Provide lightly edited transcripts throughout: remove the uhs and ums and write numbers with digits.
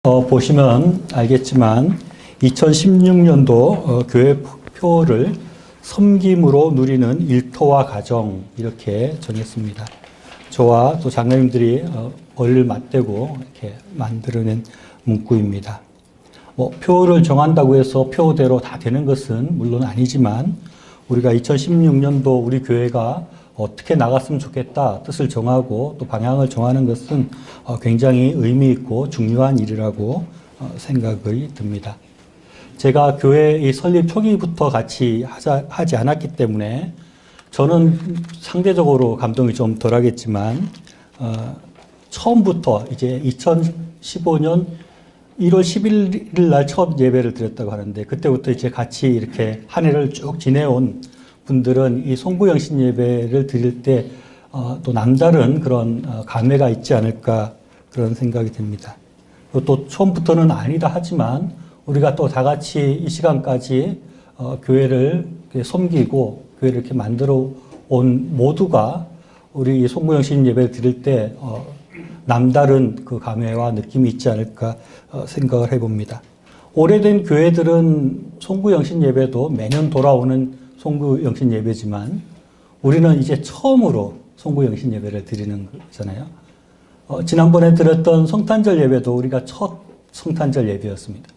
보시면 알겠지만 2016년도 교회 표를 섬김으로 누리는 일터와 가정 이렇게 정했습니다. 저와 또 장로님들이 머리를 맞대고 이렇게 만들어낸 문구입니다. 표를 정한다고 해서 표대로 다 되는 것은 물론 아니지만 우리가 2016년도 우리 교회가 어떻게 나갔으면 좋겠다 뜻을 정하고 또 방향을 정하는 것은 굉장히 의미 있고 중요한 일이라고 생각이 듭니다. 제가 교회 이 설립 초기부터 같이 하지 않았기 때문에 저는 상대적으로 감동이 좀 덜하겠지만 처음부터 이제 2015년 1월 11일 날 처음 예배를 드렸다고 하는데 그때부터 이제 같이 이렇게 한 해를 쭉 지내온 분들은 이 송구영신 예배를 드릴 때 또 남다른 그런 감회가 있지 않을까 그런 생각이 듭니다. 또 처음부터는 아니다 하지만 우리가 또 다 같이 이 시간까지 교회를 섬기고 교회를 이렇게 만들어 온 모두가 우리 송구영신 예배를 드릴 때 남다른 그 감회와 느낌이 있지 않을까 생각을 해봅니다. 오래된 교회들은 송구영신 예배도 매년 돌아오는 송구영신 예배지만 우리는 이제 처음으로 송구영신 예배를 드리는 거잖아요. 지난번에 드렸던 성탄절 예배도 우리가 첫 성탄절 예배였습니다.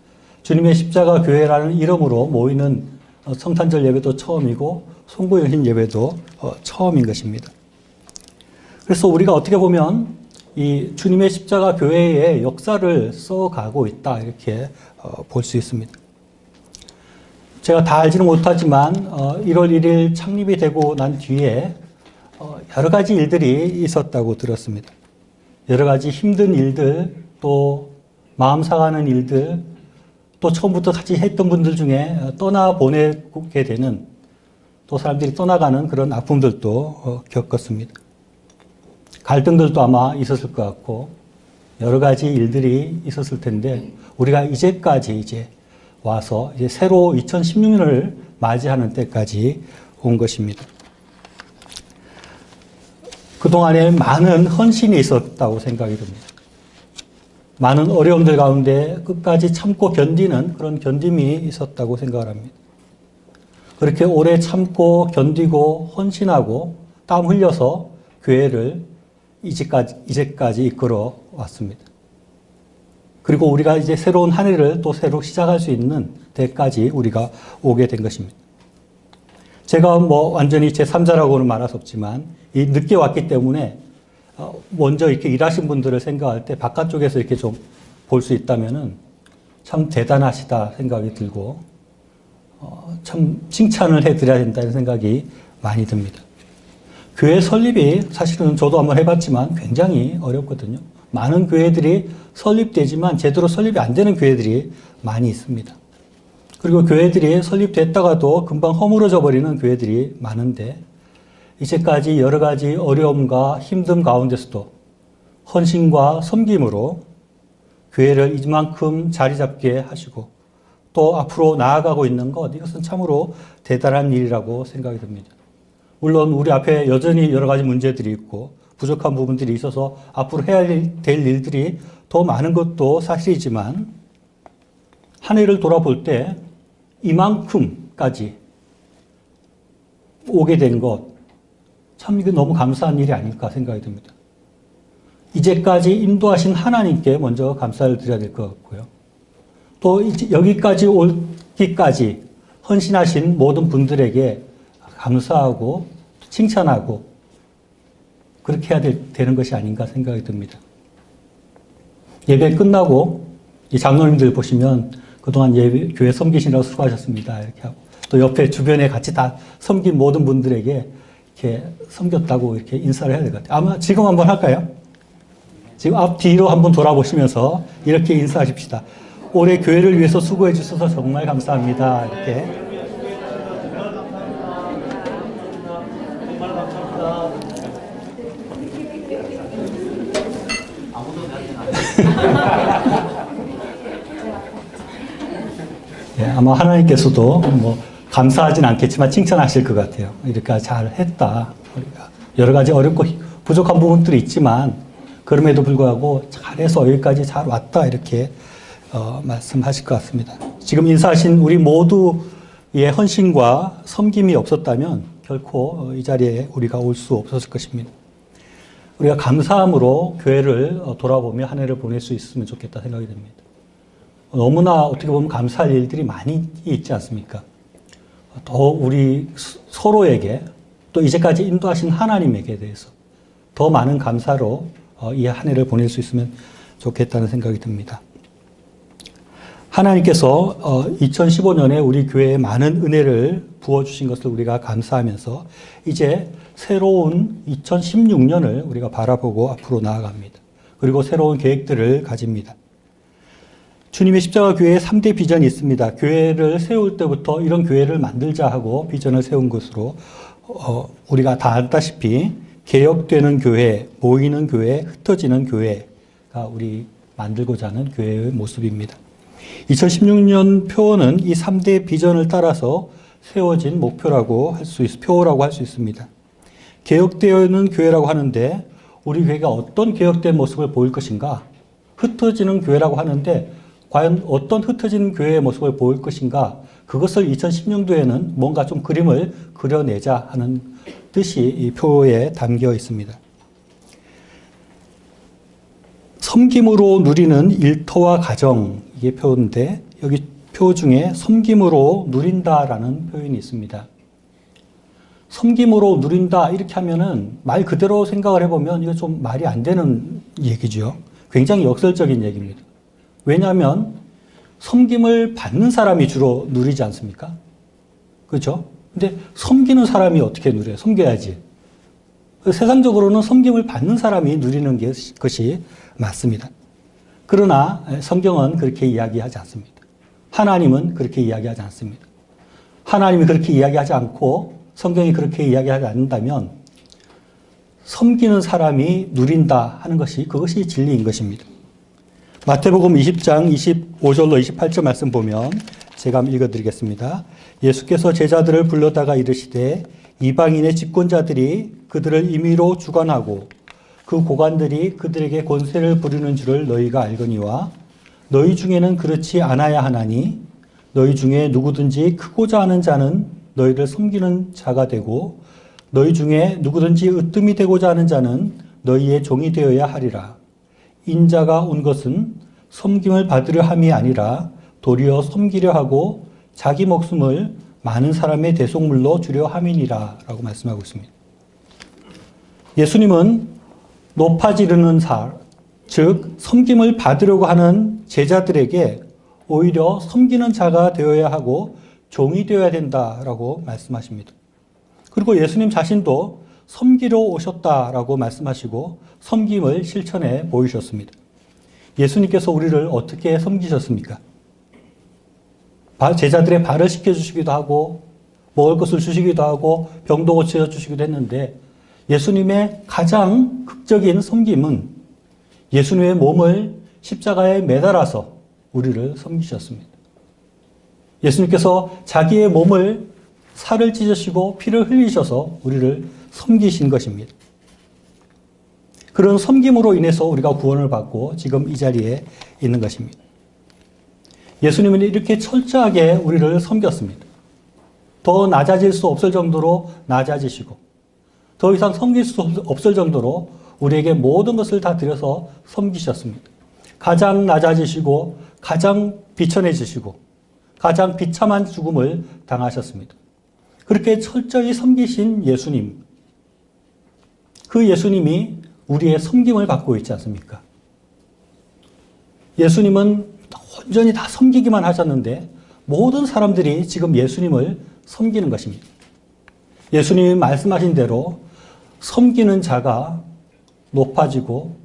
주님의 십자가 교회라는 이름으로 모이는 성탄절 예배도 처음이고 송구영신 예배도 처음인 것입니다. 그래서 우리가 어떻게 보면 이 주님의 십자가 교회의 역사를 써가고 있다 이렇게 볼 수 있습니다. 제가 다 알지는 못하지만 1월 1일 창립이 되고 난 뒤에 여러 가지 일들이 있었다고 들었습니다. 여러 가지 힘든 일들, 또 마음 상하는 일들, 또 처음부터 같이 했던 분들 중에 떠나보내게 되는 또 사람들이 떠나가는 그런 아픔들도 겪었습니다. 갈등들도 아마 있었을 것 같고 여러 가지 일들이 있었을 텐데 우리가 이제까지 이제 와서 이제 새로 2016년을 맞이하는 때까지 온 것입니다. 그동안에 많은 헌신이 있었다고 생각이 듭니다. 많은 어려움들 가운데 끝까지 참고 견디는 그런 견딤이 있었다고 생각을 합니다. 그렇게 오래 참고 견디고 헌신하고 땀 흘려서 교회를 이제까지 이끌어 왔습니다. 그리고 우리가 이제 새로운 한 해를 또 새로 시작할 수 있는 때까지 우리가 오게 된 것입니다. 제가 완전히 제 3자라고는 말할 수 없지만 이 늦게 왔기 때문에 먼저 이렇게 일하신 분들을 생각할 때 바깥쪽에서 이렇게 좀 볼 수 있다면은 참 대단하시다 생각이 들고 참 칭찬을 해드려야 된다는 생각이 많이 듭니다. 교회 설립이 사실은 저도 한번 해봤지만 굉장히 어렵거든요. 많은 교회들이 설립되지만 제대로 설립이 안 되는 교회들이 많이 있습니다. 그리고 교회들이 설립됐다가도 금방 허물어져 버리는 교회들이 많은데 이제까지 여러 가지 어려움과 힘듦 가운데서도 헌신과 섬김으로 교회를 이만큼 자리 잡게 하시고 또 앞으로 나아가고 있는 것 이것은 참으로 대단한 일이라고 생각이 듭니다. 물론 우리 앞에 여전히 여러 가지 문제들이 있고 부족한 부분들이 있어서 앞으로 해야 될 일들이 더 많은 것도 사실이지만 한 해를 돌아볼 때 이만큼까지 오게 된 것 참 이게 너무 감사한 일이 아닐까 생각이 듭니다. 이제까지 인도하신 하나님께 먼저 감사를 드려야 될 것 같고요. 또 이제 여기까지 오기까지 헌신하신 모든 분들에게 감사하고 칭찬하고 그렇게 해야 되는 것이 아닌가 생각이 듭니다. 예배 끝나고 이 장로님들 보시면 그동안 교회 섬기시느라고 수고하셨습니다. 이렇게 하고 또 옆에 주변에 같이 다 섬긴 모든 분들에게 이렇게 섬겼다고 이렇게 인사를 해야 될 것 같아요. 아마 지금 한번 할까요? 지금 앞뒤로 한번 돌아보시면서 이렇게 인사하십시다. 올해 교회를 위해서 수고해 주셔서 정말 감사합니다. 이렇게. 네, 아마 하나님께서도 감사하진 않겠지만 칭찬하실 것 같아요. 이렇게 잘 했다. 우리가 여러 가지 어렵고 부족한 부분들이 있지만 그럼에도 불구하고 잘해서 여기까지 잘 왔다 이렇게 말씀하실 것 같습니다. 지금 인사하신 우리 모두의 헌신과 섬김이 없었다면 결코 이 자리에 우리가 올 수 없었을 것입니다. 우리가 감사함으로 교회를 돌아보며 한 해를 보낼 수 있으면 좋겠다 생각이 됩니다. 너무나 어떻게 보면 감사할 일들이 많이 있지 않습니까? 더 우리 서로에게 또 이제까지 인도하신 하나님에게 대해서 더 많은 감사로 이 한 해를 보낼 수 있으면 좋겠다는 생각이 듭니다. 하나님께서 2015년에 우리 교회에 많은 은혜를 부어주신 것을 우리가 감사하면서 이제 새로운 2016년을 우리가 바라보고 앞으로 나아갑니다. 그리고 새로운 계획들을 가집니다. 주님의 십자가 교회에 3대 비전이 있습니다. 교회를 세울 때부터 이런 교회를 만들자 하고 비전을 세운 것으로 우리가 다 알다시피 개혁되는 교회, 모이는 교회, 흩어지는 교회가 우리 만들고자 하는 교회의 모습입니다. 2016년 표어는 이 3대 비전을 따라서 세워진 목표라고 할 수 표어라고 할 수 있습니다. 개혁되어 있는 교회라고 하는데 우리 교회가 어떤 개혁된 모습을 보일 것인가? 흩어지는 교회라고 하는데 과연 어떤 흩어진 교회의 모습을 보일 것인가? 그것을 2016년도에는 뭔가 좀 그림을 그려내자 하는 뜻이 이 표에 담겨 있습니다. 섬김으로 누리는 일터와 가정, 이게 표인데 여기 표 중에 섬김으로 누린다라는 표현이 있습니다. 섬김으로 누린다 이렇게 하면은 말 그대로 생각을 해보면 이거 좀 말이 안 되는 얘기죠. 굉장히 역설적인 얘기입니다. 왜냐하면 섬김을 받는 사람이 주로 누리지 않습니까? 그렇죠? 근데 섬기는 사람이 어떻게 누려요? 섬겨야지. 세상적으로는 섬김을 받는 사람이 누리는 것이 맞습니다. 그러나 성경은 그렇게 이야기하지 않습니다. 하나님은 그렇게 이야기하지 않습니다. 하나님이 그렇게 이야기하지 않고 성경이 그렇게 이야기하지 않는다면 섬기는 사람이 누린다 하는 것이 그것이 진리인 것입니다. 마태복음 20장 25절로 28절 말씀 보면 제가 한번 읽어드리겠습니다. 예수께서 제자들을 불러다가 이르시되 이방인의 집권자들이 그들을 임의로 주관하고 그 고관들이 그들에게 권세를 부리는 줄을 너희가 알거니와 너희 중에는 그렇지 않아야 하나니 너희 중에 누구든지 크고자 하는 자는 너희를 섬기는 자가 되고 너희 중에 누구든지 으뜸이 되고자 하는 자는 너희의 종이 되어야 하리라. 인자가 온 것은 섬김을 받으려 함이 아니라 도리어 섬기려 하고 자기 목숨을 많은 사람의 대속물로 주려 함이니라 라고 말씀하고 있습니다. 예수님은 높아지르는 즉 섬김을 받으려고 하는 제자들에게 오히려 섬기는 자가 되어야 하고 종이 되어야 된다라고 말씀하십니다. 그리고 예수님 자신도 섬기러 오셨다라고 말씀하시고 섬김을 실천해 보이셨습니다. 예수님께서 우리를 어떻게 섬기셨습니까? 제자들의 발을 씻겨주시기도 하고 먹을 것을 주시기도 하고 병도 고쳐주시기도 했는데 예수님의 가장 극적인 섬김은 예수님의 몸을 십자가에 매달아서 우리를 섬기셨습니다. 예수님께서 자기의 몸을 살을 찢으시고 피를 흘리셔서 우리를 섬기신 것입니다. 그런 섬김으로 인해서 우리가 구원을 받고 지금 이 자리에 있는 것입니다. 예수님은 이렇게 철저하게 우리를 섬겼습니다. 더 낮아질 수 없을 정도로 낮아지시고 더 이상 섬길 수 없을 정도로 우리에게 모든 것을 다 드려서 섬기셨습니다. 가장 낮아지시고 가장 비천해지시고 가장 비참한 죽음을 당하셨습니다. 그렇게 철저히 섬기신 예수님, 그 예수님이 우리의 섬김을 받고 있지 않습니까? 예수님은 온전히 다 섬기기만 하셨는데 모든 사람들이 지금 예수님을 섬기는 것입니다. 예수님이 말씀하신 대로 섬기는 자가 높아지고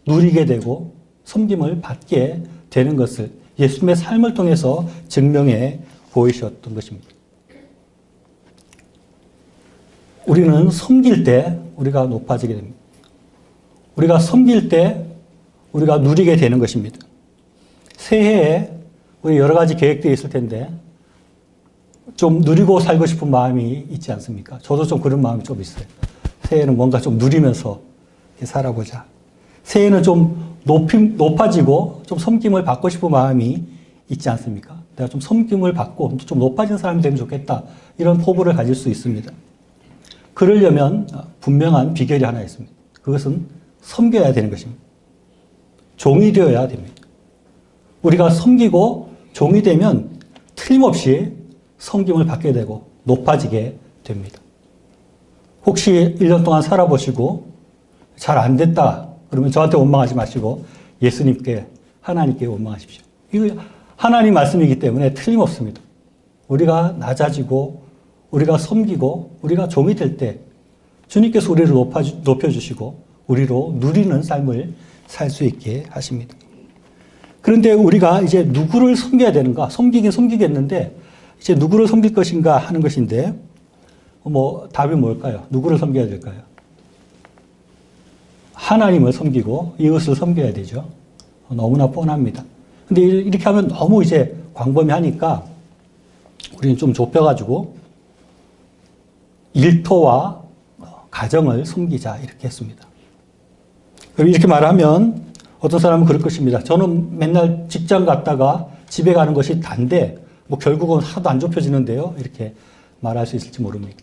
누리게 되고 섬김을 받게 되는 것을 예수님의 삶을 통해서 증명해 보이셨던 것입니다. 우리는 섬길 때 우리가 높아지게 됩니다. 우리가 섬길 때 우리가 누리게 되는 것입니다. 새해에 우리 여러 가지 계획들이 있을 텐데 좀 누리고 살고 싶은 마음이 있지 않습니까? 저도 좀 그런 마음이 좀 있어요. 새해에는 뭔가 좀 누리면서 살아보자. 새해에는 좀 높아지고 좀 섬김을 받고 싶은 마음이 있지 않습니까? 내가 좀 섬김을 받고 좀 높아진 사람이 되면 좋겠다. 이런 포부를 가질 수 있습니다. 그러려면 분명한 비결이 하나 있습니다. 그것은 섬겨야 되는 것입니다. 종이 되어야 됩니다. 우리가 섬기고 종이 되면 틀림없이 섬김을 받게 되고 높아지게 됩니다. 혹시 1년 동안 살아보시고 잘 안 됐다. 그러면 저한테 원망하지 마시고 예수님께, 하나님께 원망하십시오. 이거 하나님 말씀이기 때문에 틀림없습니다. 우리가 낮아지고 우리가 섬기고 우리가 종이 될 때 주님께서 우리를 높여주시고 우리로 누리는 삶을 살 수 있게 하십니다. 그런데 우리가 이제 누구를 섬겨야 되는가? 섬기긴 섬기겠는데 이제 누구를 섬길 것인가 하는 것인데 답이 뭘까요? 누구를 섬겨야 될까요? 하나님을 섬기고 이웃을 섬겨야 되죠. 너무나 뻔합니다. 근데 이렇게 하면 너무 이제 광범위하니까 우리는 좀 좁혀가지고 일터와 가정을 섬기자 이렇게 했습니다. 이렇게 말하면 어떤 사람은 그럴 것입니다. 저는 맨날 직장 갔다가 집에 가는 것이 단데 결국은 하나도 안 좁혀지는데요. 이렇게 말할 수 있을지 모릅니다.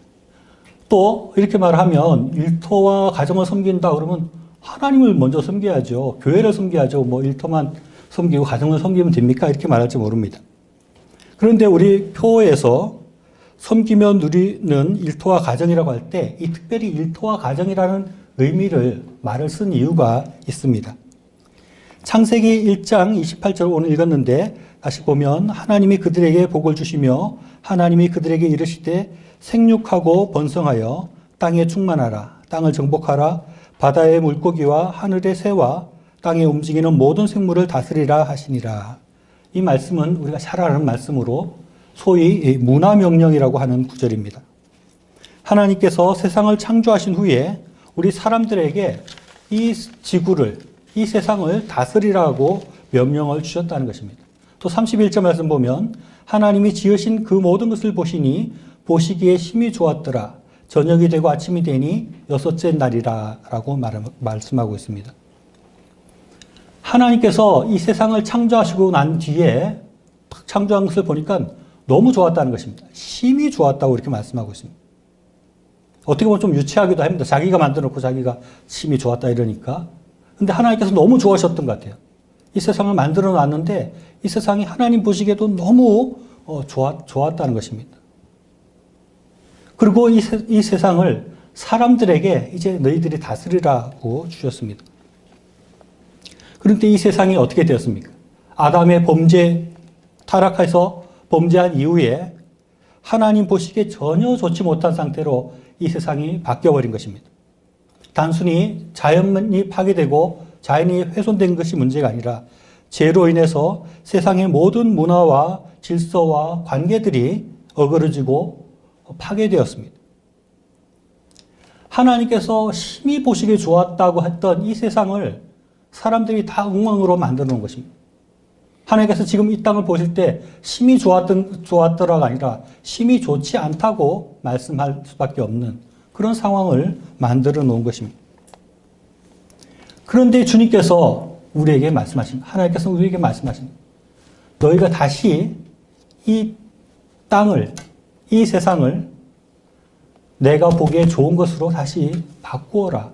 또 이렇게 말하면 일터와 가정을 섬긴다 그러면 하나님을 먼저 섬겨야죠. 교회를 섬겨야죠. 일터만 섬기고 가정을 섬기면 됩니까? 이렇게 말할지 모릅니다. 그런데 우리 표에서 섬기며 누리는 일터와 가정이라고 할 때 이 특별히 일터와 가정이라는 말을 쓴 이유가 있습니다. 창세기 1장 28절 오늘 읽었는데 다시 보면 하나님이 그들에게 복을 주시며 하나님이 그들에게 이르시되 생육하고 번성하여 땅에 충만하라. 땅을 정복하라. 바다의 물고기와 하늘의 새와 땅에 움직이는 모든 생물을 다스리라 하시니라. 이 말씀은 우리가 잘 아는 말씀으로 소위 문화명령이라고 하는 구절입니다. 하나님께서 세상을 창조하신 후에 우리 사람들에게 이 지구를, 이 세상을 다스리라고 명령을 주셨다는 것입니다. 또 31절 말씀 보면 하나님이 지으신 그 모든 것을 보시니 보시기에 심히 좋았더라. 저녁이 되고 아침이 되니 여섯째 날이라 라고 말씀하고 있습니다. 하나님께서 이 세상을 창조하시고 난 뒤에 창조한 것을 보니까 너무 좋았다는 것입니다. 심히 좋았다고 이렇게 말씀하고 있습니다. 어떻게 보면 좀 유치하기도 합니다. 자기가 만들어 놓고 자기가 심히 좋았다 이러니까. 근데 하나님께서 너무 좋아하셨던 것 같아요. 이 세상을 만들어 놨는데 이 세상이 하나님 보시기에도 너무 좋았다는 것입니다. 그리고 이 세상을 사람들에게 이제 너희들이 다스리라고 주셨습니다. 그런데 이 세상이 어떻게 되었습니까? 아담의 타락해서 범죄한 이후에 하나님 보시기에 전혀 좋지 못한 상태로 이 세상이 바뀌어버린 것입니다. 단순히 자연이 파괴되고 자연이 훼손된 것이 문제가 아니라 죄로 인해서 세상의 모든 문화와 질서와 관계들이 어그러지고 파괴되었습니다. 하나님께서 심히 보시기에 좋았다고 했던 이 세상을 사람들이 다 엉망으로 만들어 놓은 것입니다. 하나님께서 지금 이 땅을 보실 때 심히 좋았더라가 아니라 심히 좋지 않다고 말씀할 수밖에 없는 그런 상황을 만들어 놓은 것입니다. 그런데 주님께서 우리에게 하나님께서 우리에게 말씀하십니다. 너희가 다시 이 땅을, 이 세상을 내가 보기에 좋은 것으로 다시 바꾸어라.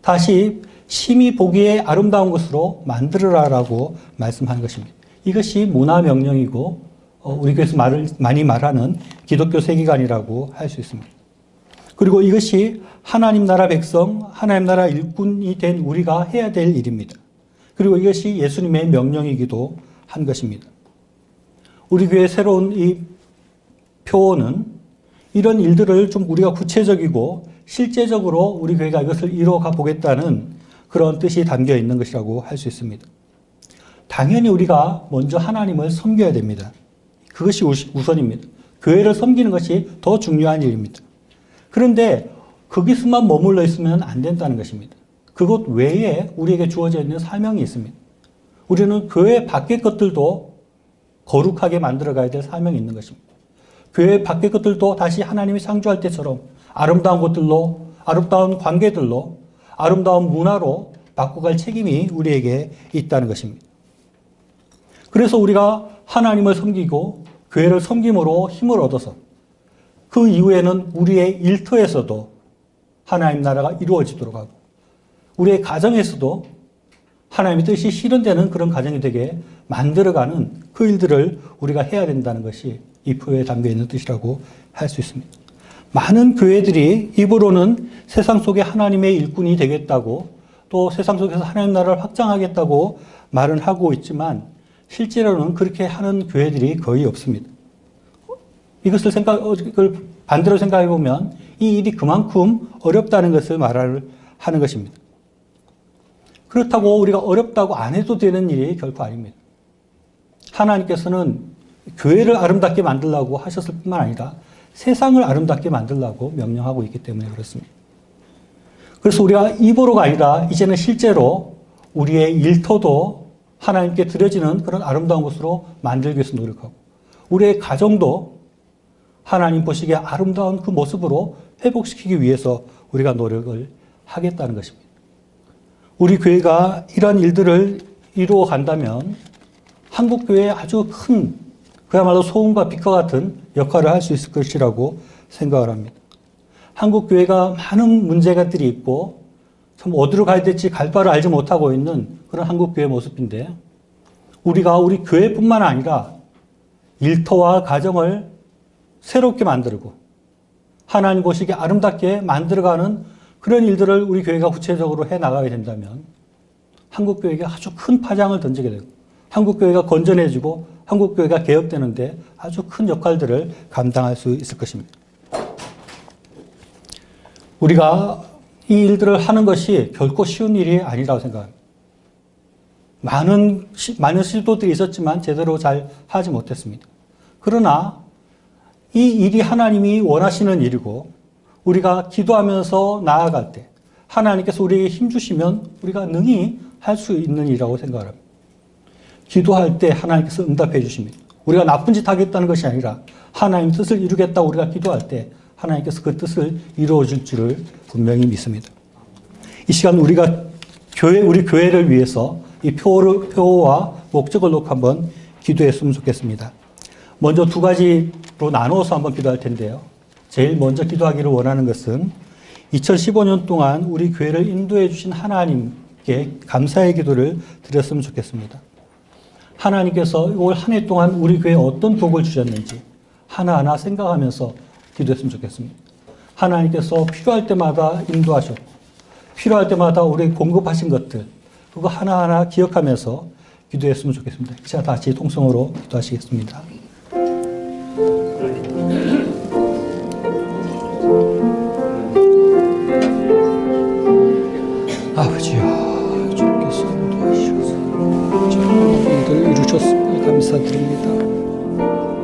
다시 심히 보기에 아름다운 것으로 만들어라라고 말씀한 것입니다. 이것이 문화명령이고 우리 교회에서 많이 말하는 기독교 세계관이라고 할 수 있습니다. 그리고 이것이 하나님 나라 백성, 하나님 나라 일꾼이 된 우리가 해야 될 일입니다. 그리고 이것이 예수님의 명령이기도 한 것입니다. 우리 교회의 새로운 이 표어는 이런 일들을 좀 우리가 구체적이고 실제적으로 우리 교회가 이것을 이뤄가 보겠다는 그런 뜻이 담겨 있는 것이라고 할 수 있습니다. 당연히 우리가 먼저 하나님을 섬겨야 됩니다. 그것이 우선입니다. 교회를 섬기는 것이 더 중요한 일입니다. 그런데 거기서만 머물러 있으면 안 된다는 것입니다. 그것 외에 우리에게 주어져 있는 사명이 있습니다. 우리는 교회 밖의 것들도 거룩하게 만들어 가야 될 사명이 있는 것입니다. 교회 밖의 것들도 다시 하나님이 창조할 때처럼 아름다운 것들로, 아름다운 관계들로, 아름다운 문화로 바꿔갈 책임이 우리에게 있다는 것입니다. 그래서 우리가 하나님을 섬기고 교회를 섬김으로 힘을 얻어서 그 이후에는 우리의 일터에서도 하나님 나라가 이루어지도록 하고 우리의 가정에서도 하나님의 뜻이 실현되는 그런 가정이 되게 만들어가는 그 일들을 우리가 해야 된다는 것이 이 표에 담겨 있는 뜻이라고 할 수 있습니다. 많은 교회들이 입으로는 세상 속에 하나님의 일꾼이 되겠다고 또 세상 속에서 하나님 나라를 확장하겠다고 말은 하고 있지만 실제로는 그렇게 하는 교회들이 거의 없습니다. 이것을 반대로 생각해 보면 이 일이 그만큼 어렵다는 것을 하는 것입니다. 그렇다고 우리가 어렵다고 안 해도 되는 일이 결코 아닙니다. 하나님께서는 교회를 아름답게 만들라고 하셨을 뿐만 아니라 세상을 아름답게 만들라고 명령하고 있기 때문에 그렇습니다. 그래서 우리가 입으로가 아니라 이제는 실제로 우리의 일터도 하나님께 드려지는 그런 아름다운 곳으로 만들기 위해서 노력하고 우리의 가정도 하나님 보시기에 아름다운 그 모습으로 회복시키기 위해서 우리가 노력을 하겠다는 것입니다. 우리 교회가 이런 일들을 이루어 간다면 한국교회에 아주 큰 그야말로 소금과 빛과 같은 역할을 할 수 있을 것이라고 생각을 합니다. 한국교회가 많은 문제가들이 있고 참 어디로 가야 될지 갈 바를 알지 못하고 있는 그런 한국교회 모습인데 우리가 우리 교회뿐만 아니라 일터와 가정을 새롭게 만들고 하나님 보시기에 아름답게 만들어가는 그런 일들을 우리 교회가 구체적으로 해나가게 된다면 한국교회가 아주 큰 파장을 던지게 되고 한국교회가 건전해지고 한국교회가 개혁되는데 아주 큰 역할들을 감당할 수 있을 것입니다. 우리가 이 일들을 하는 것이 결코 쉬운 일이 아니라고 생각합니다. 많은 시도들이 있었지만 제대로 잘 하지 못했습니다. 그러나 이 일이 하나님이 원하시는 일이고 우리가 기도하면서 나아갈 때 하나님께서 우리에게 힘주시면 우리가 능히 할 수 있는 일이라고 생각을 합니다. 기도할 때 하나님께서 응답해 주십니다. 우리가 나쁜 짓 하겠다는 것이 아니라 하나님 뜻을 이루겠다고 우리가 기도할 때 하나님께서 그 뜻을 이루어 줄 줄을 분명히 믿습니다. 이 시간 우리가 우리 교회를 위해서 이 표와 목적을 놓고 한번 기도했으면 좋겠습니다. 먼저 두 가지로 나누어서 한번 기도할 텐데요. 제일 먼저 기도하기를 원하는 것은 2015년 동안 우리 교회를 인도해 주신 하나님께 감사의 기도를 드렸으면 좋겠습니다. 하나님께서 올 한 해 동안 우리 교회에 어떤 복을 주셨는지 하나하나 생각하면서 기도했으면 좋겠습니다. 하나님께서 필요할 때마다 인도하셨고 필요할 때마다 우리 공급하신 것들 그거 하나하나 기억하면서 기도했으면 좋겠습니다. 자, 다시 통성으로 기도하시겠습니다. 아버지여, 주께서 인도하시옵소서. 일들을 이루셨으니 감사드립니다.